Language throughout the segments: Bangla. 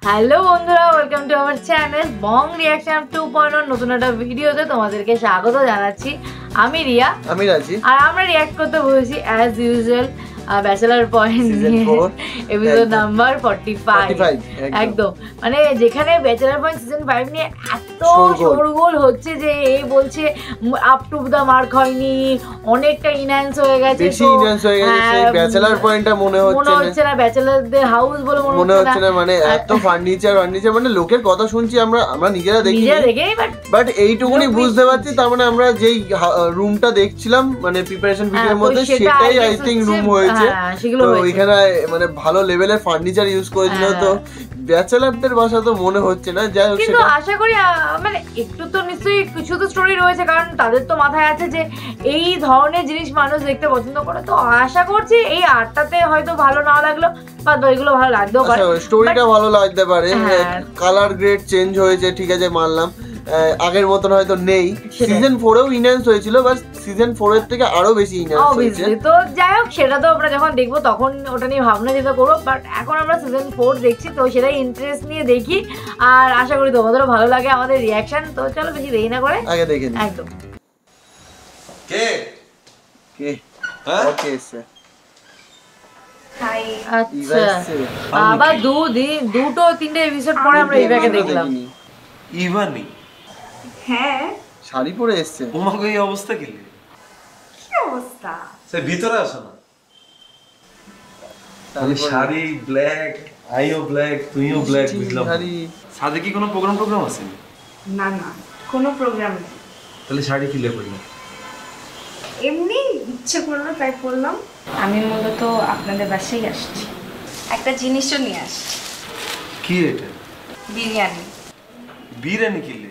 হ্যালো বন্ধুরা, welcome to our channel Bong reaction 2.0 নতুন একটা ভিডিওতে তোমাদেরকে স্বাগত জানাচ্ছি। আমি রিয়া, আমি রাজি, আর আমরা রিয়াক্ট করতে বসেছি অ্যাজ ইউজুয়াল ব্যাচেলার পয়েন্ট নিয়ে এপিসোড নাম্বার 45 একদম। মানে যেখানে ব্যাচেলার পয়েন্ট সিজন 5 নিয়ে এত শোরগোল হচ্ছে যে এই বলছে আপ টু দা মার্ক হয়নি, অনেকটা ইনহ্যান্স হয়ে গেছে, বেশি ইনহ্যান্স হয়ে গেছে, ব্যাচেলার পয়েন্টটা মনে হচ্ছে না ব্যাচেলারদের হাউস বলে মনে হচ্ছে না। মানে এত ফার্নিচার মানে লোকের কথা শুনছি, আমরা নিজেরা দেখি, বাট এইটুকুনি বুঝতে পারছি। তার মানে আমরা যেই রুমটা দেখছিলাম মানে প্রিপারেশন ভিডিওর মধ্যে, সেটাই আই থিংক রুম হয়েছে। তো ওইখানে মানে ভালো লেভেলের ফার্নিচার ইউজ করেছিল। তো ব্যাচেলারদের বাসা তো মনে হচ্ছে না। যাই হোক, কিন্তু আশা করি মানে একটু তো নিশ্চয়ই কিছু তো স্টোরি রয়েছে, কারণ তাদের তো মাথায় আছে যে এই ধরনের জিনিস মানুষ দেখতে পছন্দ করে। তো আশা করছি এই আটটাতে হয়তো ভালো না লাগলো বা এগুলো ভালো লাগতেও পারে, স্টোরিটা ভালো লাগতে পারে। কালার গ্রেড চেঞ্জ হয়েছে, ঠিক আছে, মানলাম। আগের মতন হয়তো নেই। সিজন 4 এও ইনহ্যান্স হয়েছিল, বাট সিজন 4 এর থেকে আরো বেশি ইনহ্যান্স হয়েছে। তো যাই হোক, সেটা তো আমরা যখন দেখবো তখন ওটা নিয়ে ভাবনা চিন্তা করবো, বাট এখন আমরা সিজন 4 দেখছি, তো সেটাই ইন্টারেস্ট নিয়ে দেখি। আর আশা করি তোমাদেরও ভালো লাগে আমাদের রিয়াকশন। তো চলো বেশি দেরি না করে আগে দেখে নিই। একদম কে কে ওকে স্যার। আচ্ছা বাবা, দুটো তিনটে এপিসোড পরে আমরা ইভাকে দেখলাম। ইভানি? হ্যাঁ, শাড়ি পরে এসেছে। তোমাকে এই অবস্থা কি অবস্থা? সে ভিতরে আসো না। আমি শাড়ি ব্ল্যাক, আইও ব্ল্যাক, তুইও ব্ল্যাক, বুঝলাম। সাথে কি কোনো প্রোগ্রাম আছে? না না, কোনো প্রোগ্রাম নেই। তাহলে শাড়ি কিলে পড়লাম? এমনি ইচ্ছে করলো তাই পড়লাম। আমি মূলত আপনাদের বাসায় আসছি, একটা জিনিসও নিয়ে আসছি। কি এটা? বিরিয়ানি। বিরিয়ানি কিলে?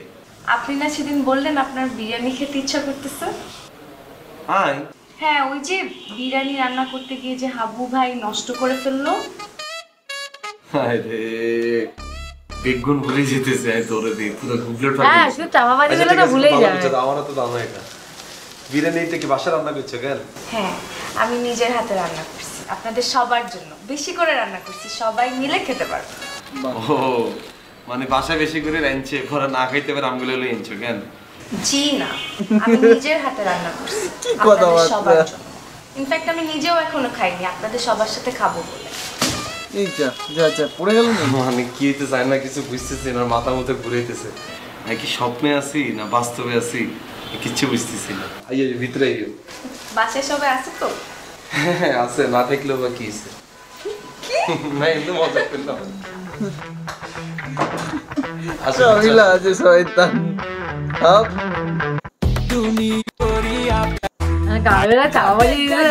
আপনি না সেদিন বললেন আপনার বিরিয়ানি খেতে ইচ্ছা করতেছে। হ্যাঁ, ওই যে বিরিয়ানি রান্না করতে গিয়ে যে হাবু ভাই নষ্ট করে ফেললো। আরে বেগুন ভুলে যেতেছে তোরে দিয়ে পুরো কমপ্লিট ফাইল। হ্যাঁ, শুধু চাপাবাজি বলে তো ভুলেই যায়। আমারও তো জানা এটা। বিরিয়ানিটা কি বাসা রান্না করছো কেন? হ্যাঁ, আমি নিজের হাতে রান্না করছি, আপনাদের সবার জন্য বেশি করে রান্না করছি, সবাই মিলে খেতে পারবে। ও মানে বাসায় বেশি করে রাঁধছে, পরে না খাইতে পারে আমগুলো লই আনছো কেন? জি না, আমি নিজের হাতে রান্না করছি আপনাদের সবার জন্য। ইনফ্যাক্ট আমি নিজেও এখনো খাইনি, আপনাদের সবার সাথে খাবো বলে। এই যা যা যা পড়ে গেল না। মানে কি হইতে চাই না, কিছু বুঝতেছি না, মাথা মতো ঘুরাইতেছে। নাকি স্বপ্নে আছি না বাস্তবে আছি, কিচ্ছু বুঝতেছি না। আইয়ো ভিতরে আইয়ো। বাসায় সবাই আছে তো? হ্যাঁ আছে, না থাকলেও বা কি আছে? না এমনি মজা করলাম। আসলে আছে শয়তান।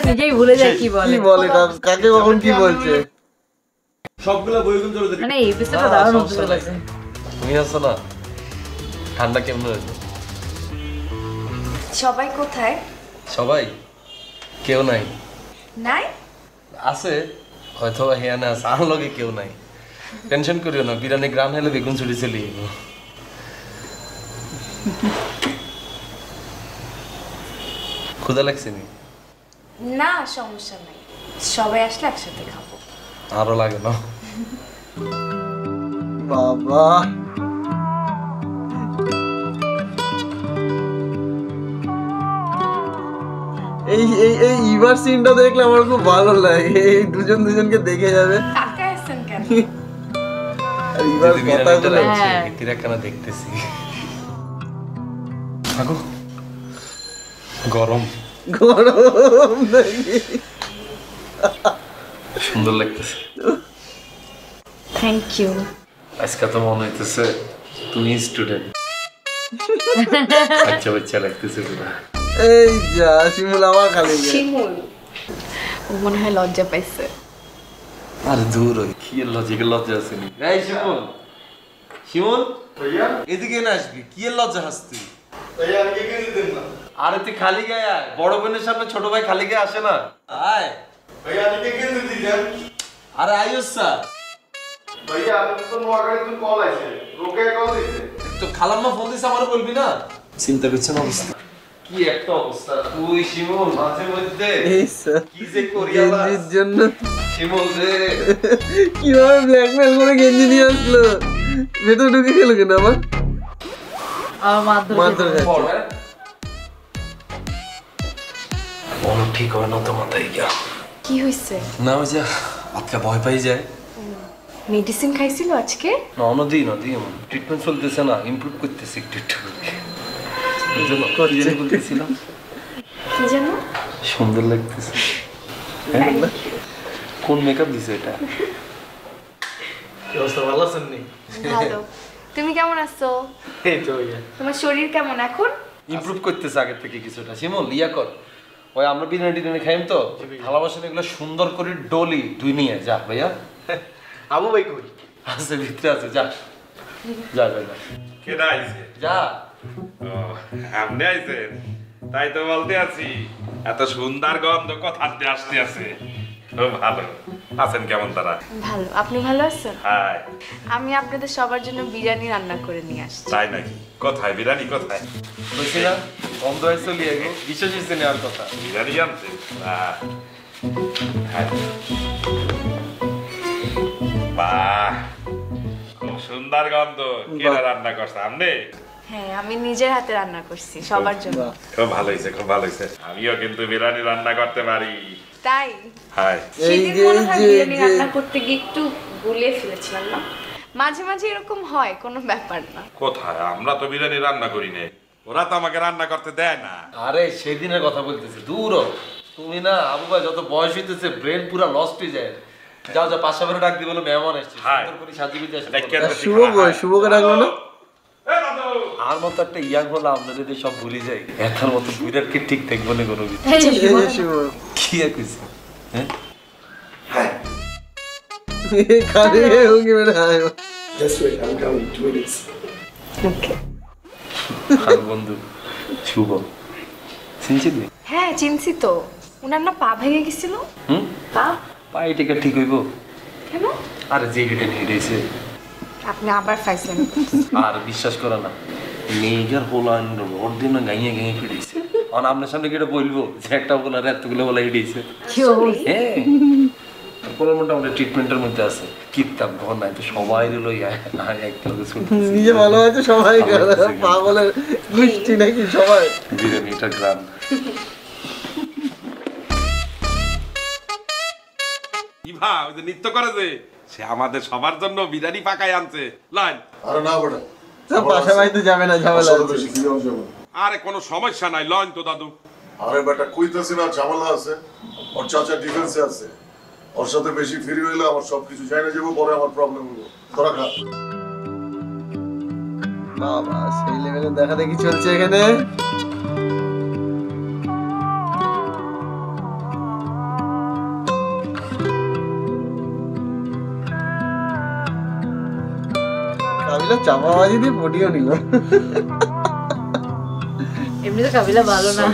নিজেই ভুলে যায় কি বলে, কাকে কখন কি বলছে। সবগুলা বইগুলো ধরে দেখি। মানে এই এপিসোডটা দারুণ হতে চলেছে। তুমি আছো না? ঠান্ডা কেমন হয়েছে? সবাই কোথায়? সবাই? কেউ নাই। নাই? আছে হয়তো, হিয়ানা আছে, আর লগে কেউ নাই। টেনশন করিও না, বিরিয়ানি গ্রাম হলে বেগুন চুরি চলি। ক্ষুধা লাগছে নি? না, সমস্যা নাই, সবাই আসলে একসাথে খাবো। আরো লাগে না বাবা। এই এই এই ইভার সিনটা দেখলে আমার খুব ভালো লাগে। এই দুজনকে দেখে যাবে। কাকা আসছেন কেন? আর ইভার কথাগুলো তিরাখানা দেখতেছি। আগো গরম গরম নাকি? সুন্দর লাগতেছে। Thank you. আজকে তো মনে হইতেছে তুমি স্টুডেন্ট। আচ্ছা বাচ্চা লাগতেছে পুরো। এই যা শিমুল আমার খালি শিমুল ও মনে হয় লজ্জা পাইছে। আর দূর ওই কি লজ্জা আছে নি? এই শিমুল, শিমুল ভাইয়া এদিকে না আসবি, কি লজ্জা হাসতি? ভাইয়া আমি কে দিতেন না। আরে তুই খালি গায়ে আয়, বড় বোনের সামনে ছোট ভাই খালি গায়ে আসে না। আয় ভাইয়া আমি কে দিতেন। আরে আইও স্যার। ভাইয়া আমি তো নোয়াগাড়ি তুই কল আইছে, রোকে কল দিছে। তো খালাম্মা ফোন দিছে আমারে বলবি না? চিন্তা করছ না অবস্থা? কি একটা অবস্থা তুই শিমুল মাঝে মধ্যে কি যে করিয়ালা গেঞ্জির জন্য শিমুল রে কিভাবে ব্ল্যাকমেল করে গেঞ্জি নিয়ে আসলো ভেতর ঢুকে গেল কেন আবার মারধর খাচ্ছে বল ঠিক হয় না তো মাথায় গিয়া কি হইছে না ওই যে আজকে ভয় পাই যায় মেডিসিন খাইছিল আজকে না অনদি ট্রিটমেন্ট চলতেছে না ইমপ্রুভ করতেছে একটু একটু বলতেছিলাম কি জানো সুন্দর লাগতেছে কোন মেকআপ দিছে এটা কি অবস্থা ভালো আছেন নি ভালো তুমি কেমন আছো এই তো ইয়া তোমার শরীর কেমন এখন ইমপ্রুভ করতেছে আগে থেকে কিছুটা শিমুল ইয়া কর ওই আমরা বিরিয়ানি খাইম তো ভালোবাসেন এগুলো সুন্দর করে ডলি তুই নিয়ে যা ভাইয়া আবু ভাই কই আছে ভিতরে আছে যা যা যা যা কেডা আইছে যা ও আপনি আইছেন তাই তো বলতে আছি এত সুন্দর গন্ধ কোথাতে আসতে আছে খুব ভালো আছেন কেমন তারা ভালো আপনি ভালো আছেন হাই আমি আপনাদের সবার জন্য বিরিয়ানি রান্না করে নিয়ে আসছি তাই নাকি কোথায় বিরিয়ানি কোথায় বলছি না বন্ধ হয়ে চলি আগে বিশেষ হয়েছে নেওয়ার কথা বিরিয়ানি আনছেন হ্যাঁ বাহ খুব সুন্দর গন্ধ কেনা রান্না করছে আপনি হ্যাঁ আমি নিজের হাতে রান্না করছি সবার জন্য খুব ভালো হয়েছে খুব ভালো হয়েছে আমিও কিন্তু বিরিয়ানি রান্না করতে পারি তাই হাই সেদিন মনে হয় বিরিয়ানি রান্না করতে গিয়ে একটু গুলিয়ে ফেলেছিলাম না মাঝে মাঝে এরকম হয় কোনো ব্যাপার না কোথায় আমরা তো বিরিয়ানি রান্না করি না ওরা তো আমাকে রান্না করতে দেয় না আরে সেদিনের কথা বলতেছে দূর তুমি না আবু ভাই যত বয়স হইতেছে ব্রেন পুরা লস্ট হয়ে যায় যাও যা পাঁচটা বেরো ডাক দিয়ে বলো মেহমান এসছে সুন্দর করে সাজিয়ে গুজিয়ে আসে শুভকে ডাকলো না আর মতো একটা ইয়াং হলো আমরা যদি সব ভুলে যাই একার মতো বিরাট কি ঠিক থাকবো না কোনো কিছু কি আর কিছু হ্যাঁ খালি হোগি মেরে হাই Just wait, I'm coming. 2 minutes. আর বন্ধু শুভ চিনছিলি হ্যাঁ চিনছি তো ওনার না পা ভেঙে গেছিল হুম পা পায়ে টিকা ঠিক হইব কেন আরে যে হেঁটে হেঁটেছে আপনি আবার ফাইসলেন আর বিশ্বাস করো না মেয়েটার হোলান রোড দিন গাইয়ে গাইয়ে ফিরেছে আর আপনার সামনে কি এটা বলবো যে একটা বলার এতগুলো বলা হিটেছে হ্যাঁ কোনো মোটামুটি ট্রিটমেন্টের মধ্যে আছে কিতাব ঘর নাই তো সবাই দিল একটা নিজে ভালো আছে সবাই পাগলের গোষ্ঠী নাকি সবাই বিরিয়ানিটা গ্রাম ইভা ওই যে নৃত্য করে যে সে আমাদের সবার জন্য বিরিয়ানি পাকায় আনছে লাইন আরে না বড় সব পাশা বাড়িতে যাবে না ঝামেলা আছে আরে কোনো সমস্যা নাই লইন তো দাদু আরে বেটা কইতাছি না ঝামেলা আছে ওর চাচা ডিফেন্সে আছে ওর সাথে বেশি ফ্রি হইলে আমার সবকিছু জানা যাবো পরে আমার প্রবলেম হলো তোরা খা বাবা সেই লেভেলে দেখা দেখি চলছে এখানে কাবিলা চাপাবাজি দিয়ে পটিও নিল এমনি তো কাবিলা ভালো না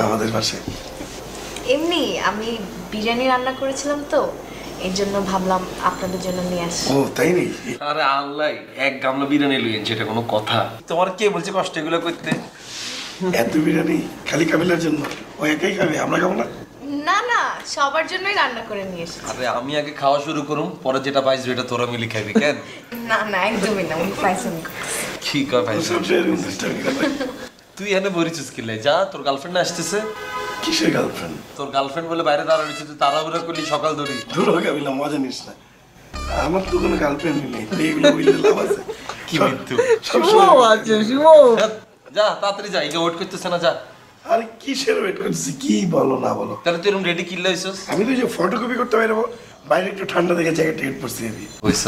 আমাদের পাশে এমনি আমি বিরিয়ানি রান্না করেছিলাম তো এর জন্য ভাবলাম আপনাদের জন্য নিয়ে আসি ও তাই নাকি আরে আল্লাহ এক গামলা বিরিয়ানি লইয়েন সেটা কোনো কথা তোমার কে বলছে কষ্ট এগুলো করতে এত বিরিয়ানি খালি কাবিলার জন্য ও একাই খাবে আমরা খাবো না না না সবার জন্যই রান্না করে নিয়ে এসেছি আরে আমি আগে খাওয়া শুরু করুম পরে যেটা পাইছি এটা তোরা মিলি খাবি কেন না না একদমই না উনি পাইছেন কি কয় পাইছি তুই এনে বরিছিস কিলে যা তোর গার্লফ্রেন্ড আসতেছে কিসের গার্লফ্রেন্ড তোর গার্লফ্রেন্ড বলে বাইরে দাঁড়া রয়েছে তুই তাড়াহুড়া করলি সকাল ধরি দূর হয়ে কাবিলা মজা নিস না আমার তো কোনো গার্লফ্রেন্ড নেই এগুলো বুঝলে লাভ আছে কি মৃত্যু শুভ আছে শুভ যা তাড়াতাড়ি যা এই ওয়েট করতেছে না যা আরে কিসের ওয়েট করছিস কি বলো না বলো তাহলে তুই এরকম রেডি কিনলে হইছস আমি তো যে ফটোকপি করতে পারবো বাইরে একটু ঠান্ডা দেখে জ্যাকেট টিকেট পরছি আমি হইছ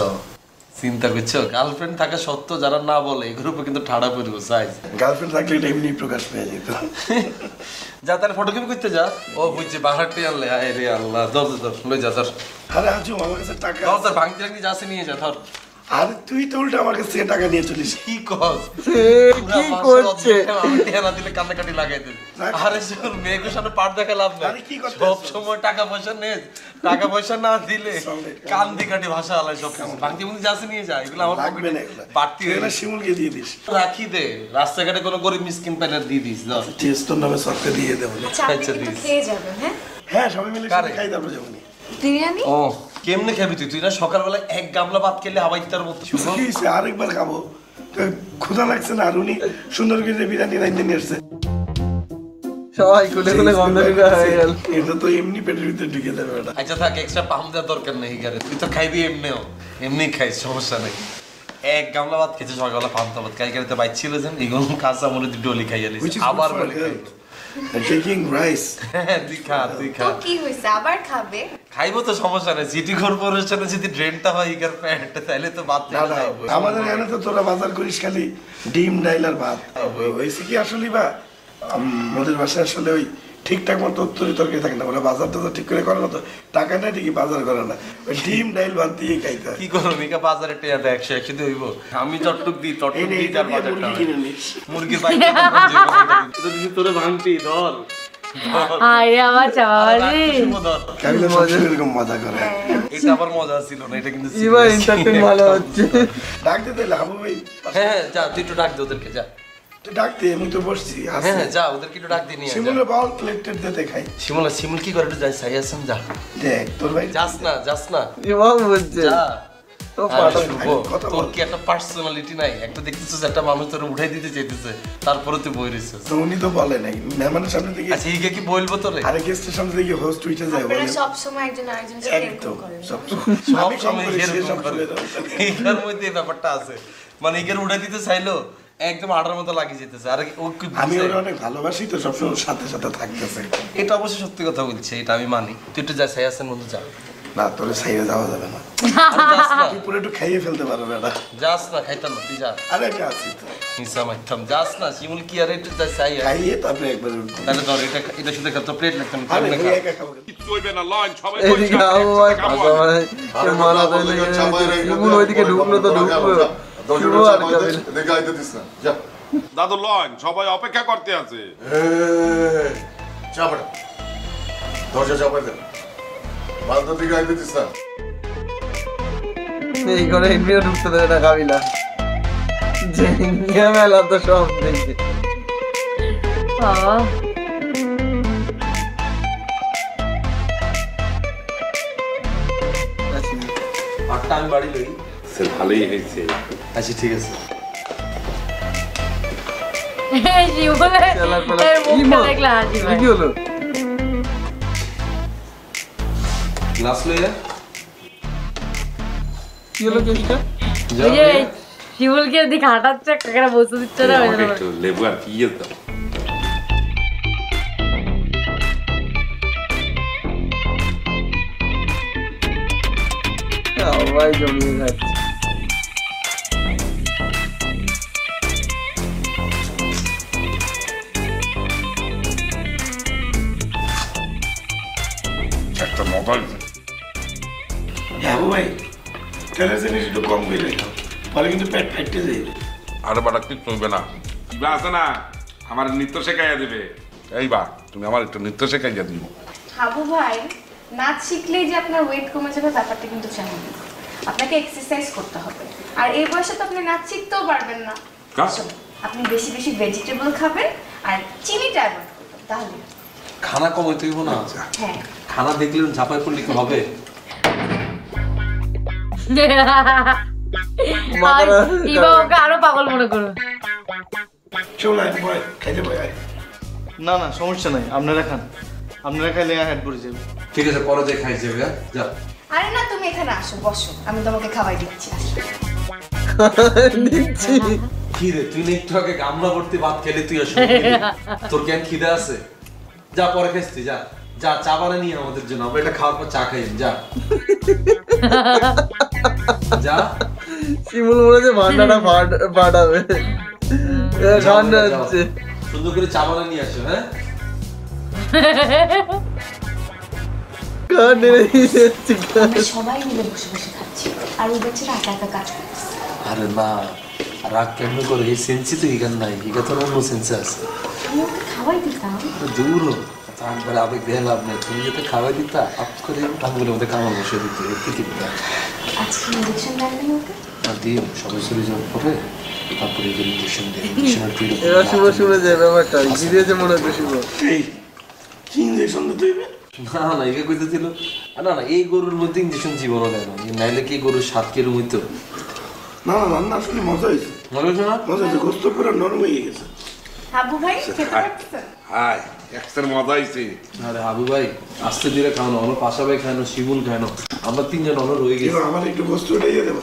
চিন্তা করছো গার্লফ্রেন্ড থাকা সত্ত্বেও যারা না বলে এই গ্রুপে কিন্তু ঠাড়া পড়বো সাইজ গার্লফ্রেন্ড থাকলে এটা এমনি প্রকাশ পেয়ে যেত যা তাহলে ফটোকপি করতে যা ও বুঝছে বাহারটি আনলে আয় রে আল্লাহ ধর ধর লই যা ধর আরে আজও আমার কাছে টাকা ধর ধর ভাঙতি ভাঙতি যাচ্ছে নিয়ে যা ধর আর তুই তো উল্টা আমার কাছ থেকে টাকা নিয়ে চলিস। কি কস কি করছে আমি টেনা দিলে কান্নাকাটি লাগাই দেবে। আরে শুন মেয়েকে সামনে পাট দেখা লাভ নাই, সব সময় টাকা পয়সা নে, টাকা পয়সা না দিলে কান্দি কাটি ভাষা আলাই সব বাংতি বুঝি যাচ্ছে নিয়ে যায়, এগুলো আমার লাগবে না, বাড়তি এগুলো শিমুলকে দিয়ে দিস। রাখি দে, রাস্তাঘাটে কোনো গরিব মিসকিন পেলে দিয়ে দিস। টেস্টর নামে সবকে দিয়ে দেবো। আচ্ছা আপনি কিন্তু খেয়ে যাবেন। হ্যাঁ হ্যাঁ সবাই মিলে খাই তারপর যাবো। বিরিয়ানি ও কেমনে খাবি তুই? তুই না সকালবেলা এক গামলা ভাত খেলে হাওয়াই তার মতো শুনো। আরেকবার খাবো, ক্ষুধা লাগছে না? আর উনি সুন্দর করে বিরিয়ানি রাইতে নিয়ে আসছে, সবাই খুলে খুলে গন্ধ হয়ে গেল। এটা তো এমনি পেটের ভিতরে ঢুকে যাবে। আচ্ছা থাক, এক্সট্রা পাম দেওয়ার দরকার নেই গারে, তুই তো খাইবি এমনিও, এমনি খাইস, সমস্যা নেই। এক গামলা ভাত খেয়েছে সকালবেলা, পান্তা ভাত খাই গাড়িতে বাইক ছিল যেন এগুলো কাঁচা মনে তুই ডলি খাইয়া লিস আবার বলে খাই টেকিং রাইস। হ্যাঁ তুই খা, তুই খা। তো কি হইছে আবার খাবে? খাইবো তো, সমস্যা নেই। সিটি কর্পোরেশনে যদি ড্রেনটা হয় ইগার প্যান্ট তাহলে তো ভাত না না, আমাদের এখানে তো তোরা বাজার করিস খালি ডিম ডাইল আর ভাত। হয়েছে কি আসলে বা আমাদের বাসায় আসলে ওই ঠিকঠাক মতো তরকারি থাকে না, ওরা বাজার টাজার ঠিক করে করে না, তো টাকা নেই ঠিকই বাজার করে না, ওই ডিম ডাইল ভাত দিয়ে খাইতে হয়। কি করো মিকা বাজারে টেয়া দেয় 100 দিয়ে হইব। আমি চটটুক দিই, চটটুক দিই তার বাজারটা মুরগির বাইরে তো তোরে ভাঙতি ধর। আরে আমার চাওয়ালি কাবিলা সবসময় এরকম মজা করে। এটা আবার মজা ছিল না, এটা কিন্তু এবার এন্টারটেইন ভালো হচ্ছে। ডাক দিতে লাভ ভাই। হ্যাঁ যা, তুই একটু ডাক দে ওদেরকে, যা তুই ডাক দে, আমি তো বসছি। হ্যাঁ যা, ওদেরকে একটু ডাক দিয়ে নিয়ে শিমুলের বাউল প্লেটের দিতে খাই। শিমুল কি করে একটু যাই সাই আছেন, যা দেখ তোর ভাই যাস না এবার বুঝছে যা। ও পাটা তোর কি একটা পার্সোনালিটি নাই? একটা দেখতেছিস একটা মানুষ তোর উঠাই দিতে চাইতেছে, তারপরে তুই বই রইছিস। তো উনি তো বলে নাই, মেহমানের সামনে থেকে আচ্ছা এইকে কি বলবো তোরে? আরে গেস্টের সামনে থেকে হোস্ট উঠে যায় বলে। আপনারা সব সময় একজন আরেকজনের সাথে এরকম একদম করেন। সব আমি কম সময় করি, সে এরকম সব করে। করে দেয়। এইটার মধ্যে এই ব্যাপারটা আছে, মানে একে উঠাই দিতে চাইলো একদম আটার মতো লাগিয়ে যেতেছে। আর ও কি আমি বুঝে? ওরা অনেক ভালোবাসি তো সবসময় সাথে সাথে থাকতেছে। এটা অবশ্যই সত্যি কথা বলছে, এটা আমি মানি। তুই একটু যা সাই আছেন বন্ধু, যা। না তোরে সাইডে যাওয়া যাবে না, আরে যাস না, তুই পুরো একটু খাইয়ে ফেলতে পারবে না। যাস না, খাইতাম না, তুই যা। আরে আমি আছি তো, হিংসা মাইতাম, যাস না। শিমুল কি আর একটু যা সাই আয়। খাইয়ে তারপরে একবার উঠবো। তাহলে ধর এটা শুধু একটা প্লেট লাগতাম, আরে কেমনে ভাই খা? একা খাবো। কিচ্ছু হইবে না, লন সবাই এদিকে আবু ভাই পাশা ভাই সে মারা তাইলে শিমুল ওইদিকে ঢুকলো তো ঢুকলো শুরু আর কাবিলা দেখে আইতে দিস না, যা। দাদু লন সবাই অপেক্ষা করতে আছে। চাপাটা দরজা চাপাই দেন, বালতার দিকে আইতে দিস না। এই করে এমনিও ঢুকতে দেবে না কাবিলা, জেঙ্গা মেলা তো সব দেখে। বাবা আটটা আমি বাড়ি লই। সে ভালোই হয়েছে। আচ্ছা ঠিক আছে। চালার পালা কি মা কি হলো? গ্লাস লইয়া কি হলো কেসটা? শিমুলকে দিকে হাঁটাচ্ছে, কাকারা বসে দিচ্ছে না। আমাকে একটু লেবু আর পিঁয়াজ দাও। সবাই জমিয়ে যাচ্ছে। একটা মোবাইল হ্যাঁ ভাই, তেলের জিনিস একটু কম করে খাও, পরে কিন্তু পেট ফাইটে যায়। আরে বাটা কিচ্ছু হইবে না, বা আছে না আমার নৃত্য শেখাইয়া দিবে। এই বা তুমি আমার একটু নৃত্য শেখাইয়া দিব। হাবু ভাই নাচ শিখলেই যে আপনার ওয়েট কমে যাবে ব্যাপারটা কিন্তু জানেন না। আপনাকে এক্সারসাইজ করতে হবে, আর এই বয়সে তো আপনি নাচ শিখতেও পারবেন না। আসুন, আপনি বেশি বেশি ভেজিটেবল খাবেন আর চিনিটা অ্যাভয়েড করবেন, তাহলে খানা কমাইতে হইব না। হ্যাঁ খানা দেখলে ঝাপাই পড়লে কি হবে? ওকে আরো পাগল মনে করো। চল আয় ভাই, খাইতে ভাই আয়। না না সমস্যা নাই, আপনারা খান, আপনারা খাইলে হেড পড়ে যাবে। ঠিক আছে, পরে যে খাই যাবে। যা। আরে না, তুমি এখানে আসো, বসো, আমি তোমাকে খাওয়াই দিচ্ছি। দিচ্ছি কি রে, তুই না একটু আগে গামলা ভর্তি ভাত খেলে তুই আসো, তোর কেন খিদে আছে? যা পরে খাইস তুই, যা যা। চা বানা নিয়ে আমাদের জন্য, আমরা এটা খাওয়ার পর চা খাই। যা যা। শিমুল মনে হচ্ছে ভান্ডাটা ফাটাবে। ঠান্ডা হচ্ছে, সুন্দর করে চা বানা নিয়ে আসো। হ্যাঁ আমরা সবাই মিলে বসে বসে খাচ্ছি, আর ওই বাচ্চারা একা একা কাজ করছে। আরে না রাগ কেমন করে এই সেন্সি তো এখানে নাই এখানে তো অন্য সেন্সে আছে খাওয়াই দিতাম দূর একবার আবেগ দেওয়া লাভ নেই তুমি যাতে খাওয়াই দিতা আপ করে টাঙ্গুলের মধ্যে খাওয়া বসে দিতে একটু কিনতা আজকে ইঞ্জেকশন লাগবে না ওকে আর দিয়ে সবাই চলে যাওয়ার পরে তারপরে ইঞ্জেকশন দিয়ে ইঞ্জেকশনের পিরিয়ড এবার শুভ শুনে যায় ব্যাপারটা জিরিয়েছে মনে হচ্ছে শুভ কি ইঞ্জেকশন দিতে হইবে? না না একে কইতে দিল না না এই গরুর মধ্যে ইঞ্জেকশন জীবনও দেয় না নাইলে কি গরুর স্বাদ কিরম হইতো না না রান্না আসলে মজা হয়েছে মনে হচ্ছে না মজা হয়েছে গোস্ত পুরো নরম হয়ে গেছে হাবু ভাই খেতে পারছেন হাই এক্সের মজা হইছে আরে হাবু ভাই আস্তে ধীরে খাওয়ানো অন্য পাশা ভাই খাওয়ানো শিমুল খাওয়ানো আমরা তিনজন অন্য রয়ে গেছি আমার একটু গোস্ত উঠাইয়ে দেবো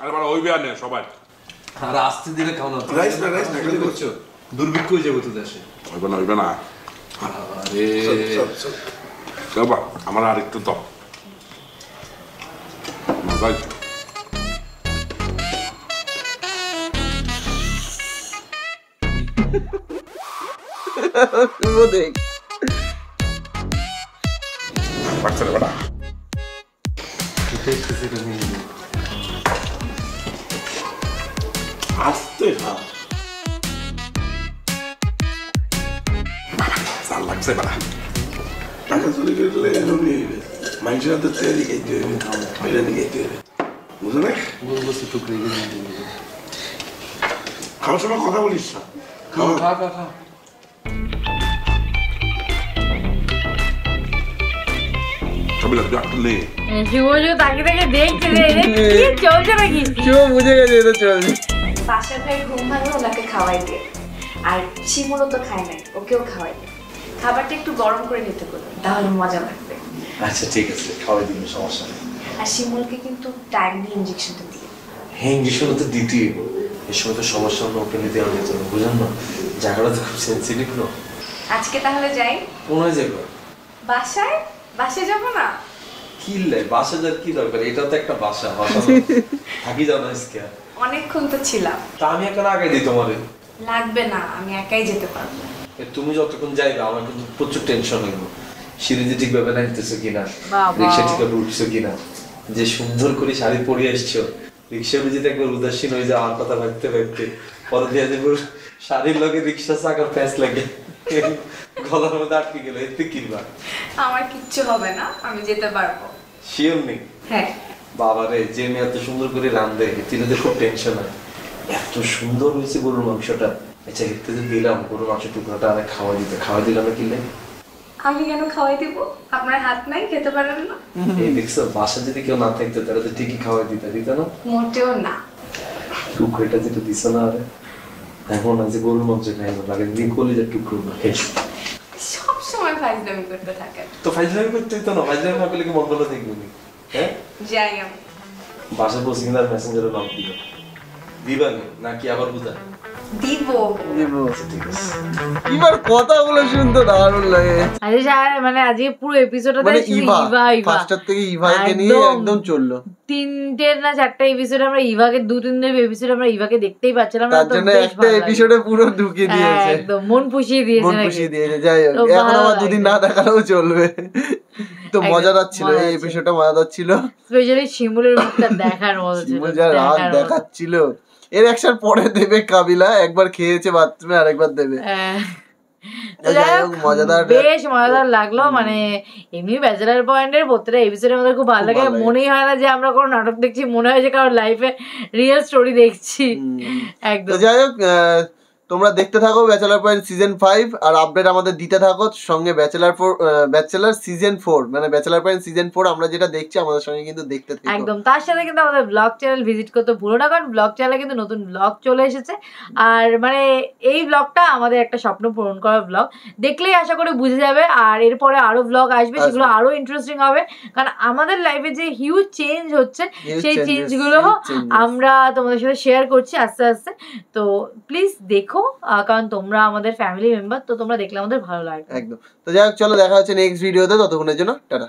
আরে বড় হইবে আনে সবাই আর আস্তে ধীরে খাওয়ানো রাইস না খালি করছো দুর্ভিক্ষ হয়ে যাবে তো দেশে হইবে না আরে বাবা আমার আর একটু তো মজা হইছে শুভ দেখ পাকছে রে বড়া আস্তে খা সাল লাগছে বড়া টাকা চুরি করলে এরকমই হইবে মানুষের হাতে তৈরি খাইতে হইবে বিরিয়ানি খাইতে হইবে বুঝো না বসে টুকরে গেছে খাওয়ার সময় কথা বলিস না খাওয়া খা খা খা সবাই একটু নে শুভ তাকে তাকে দেখছে রে কি চলছে নাকি শুভ বুঝে গেছে এটা চলছে বাসার ভাই ঘুম ভাঙলে ওনাকে খাওয়াই দিয়ে আর শিমুলও তো খায় নাই ওকেও খাওয়াই দিয়ে খাবারটা একটু গরম করে নিতে বলুন তাহলে মজা লাগবে আচ্ছা ঠিক আছে খাওয়াই দিন সমস্যা নেই আর শিমুলকে কিন্তু টাইমলি ইঞ্জেকশনটা দিয়ে হ্যাঁ ইঞ্জেকশন তো দিতেই এর সময় তো সমস্যা হলো ওপেনে দেওয়া যেত না বুঝলেন না জায়গাটা তো খুব সেন্সিটিভ না আজকে তাহলে যাই কোনায় যাবে বাসায় বাসায় যাবো না কি লে বাসা যার কি দরকার এটা তো একটা বাসা বাসা থাকি যাও না আজকে অনেকক্ষণ তো ছিলাম তা আমি এখন আগে দিই তোমারে লাগবে না আমি একাই যেতে পারবো তুমি যতক্ষণ যাইবে আমার কিন্তু প্রচুর টেনশন হইব সিঁড়িতে ঠিকভাবে নামতেছো কিনা বাবা। রিক্সা ঠিকভাবে উঠছো কিনা যে সুন্দর করে শাড়ি পরে এসছো রিক্সার যদি একবার উদাসীন হয়ে যায় আমার কথা ভাবতে ভাবতে পরে দিয়ে দেবো শাড়ির লগে রিক্সা চাকার প্যাঁচ লাগে গলার মধ্যে আটকে গেল এতে কিনবা আমার কিচ্ছু হবে না আমি যেতে পারবো শিওর নেই হ্যাঁ বাবারে যে মেয়ে এত সুন্দর করে রান্ধে তিনদের খুব টেনশন হয় এত সুন্দর হয়েছে গরুর মাংসটা আচ্ছা এতে যে দিলাম গরুর মাংস টুকরাটা আরে খাওয়া দিলাম না কিনলে আমি কেন খাওয়াই দিব আপনার হাত নাই খেতে পারেন না এই দেখছো বাসা যদি কেউ না থাকতো তাহলে তো ঠিকই খাওয়াই দিত না মোটেও না টুকরোটা যেটা দিছ না আরে এখন আছে গরুর মাংস খাই না লাগে দিয়ে কলিজার টুকরো না সব সময় ফাইজলামি করতে থাকেন তো ফাইজলামি করতে তো না ফাইজলামি না করলে কি মন ভালো থাকবে না হ্যাঁ যাই আমি বাসা পৌঁছে কিনা মেসেঞ্জারে নাম দিবা নাকি আবার বুঝা দিব ঠিক আছে এবার কথাগুলো শুনতে দারুণ লাগে আরে মানে আজকে পুরো এপিসোডটা মানে ইভা ফার্স্টার থেকে ইভাকে নিয়ে একদম চললো 3টে না 4টা এপিসোড আমরা ইভাকে 2-3 এপিসোড আমরা ইভাকে দেখতেই পাচ্ছিলাম না তার জন্য একটা এপিসোডে পুরো ঢুকিয়ে দিয়েছে একদম মন পুষিয়ে দিয়েছে মন পুষিয়ে দিয়েছে যাই হোক এখন আবার দুদিন না দেখালেও চলবে তো মজাদার ছিল এই এপিসোডটা মজাদার ছিল স্পেশালি শিমুলের মুখটা দেখার মতো ছিল শিমুল যা রাগ দেখাচ্ছিল এর একসার পরে দেবে কাবিলা একবার খেয়েছে বাথরুমে আরেকবার দেবে বেশ মজাদার লাগলো মানে এমনি ব্যাচেলার পয়েন্টের প্রত্যেকটা এপিসোডের মধ্যে খুব ভালো লাগে মনেই হয় না যে আমরা কোনো নাটক দেখছি মনে হয় যে কারোর লাইফে রিয়েল স্টোরি দেখছি একদম যাই হোক তোমরা দেখতে থাকো ব্যাচেলার পয়েন্ট সিজন 5 আর আপডেট আমাদের দিতে থাকো সঙ্গে ব্যাচেলার সিজন 4 মানে ব্যাচেলার পয়েন্ট সিজন 4 আমরা যেটা দেখছি আমাদের সঙ্গে কিন্তু দেখতে থাকো একদম তার সাথে কিন্তু আমাদের ব্লগ চ্যানেল ভিজিট করতে ভুলো না কারণ ব্লগ চ্যানেলে কিন্তু নতুন ব্লগ চলে এসেছে আর মানে এই ব্লগটা আমাদের একটা স্বপ্ন পূরণ করা ব্লগ দেখলেই আশা করি বুঝে যাবে আর এরপরে আরো ব্লগ আসবে সেগুলো আরো ইন্টারেস্টিং হবে কারণ আমাদের লাইফে যে হিউজ চেঞ্জ হচ্ছে সেই চেঞ্জগুলো আমরা তোমাদের সাথে শেয়ার করছি আস্তে আস্তে তো প্লিজ দেখো কারণ তোমরা আমাদের ফ্যামিলি মেম্বার তো তোমরা দেখলে আমাদের ভালো লাগবে একদম তো যাই হোক চলো দেখা হচ্ছে নেক্সট ভিডিওতে ততক্ষণের জন্য টাটা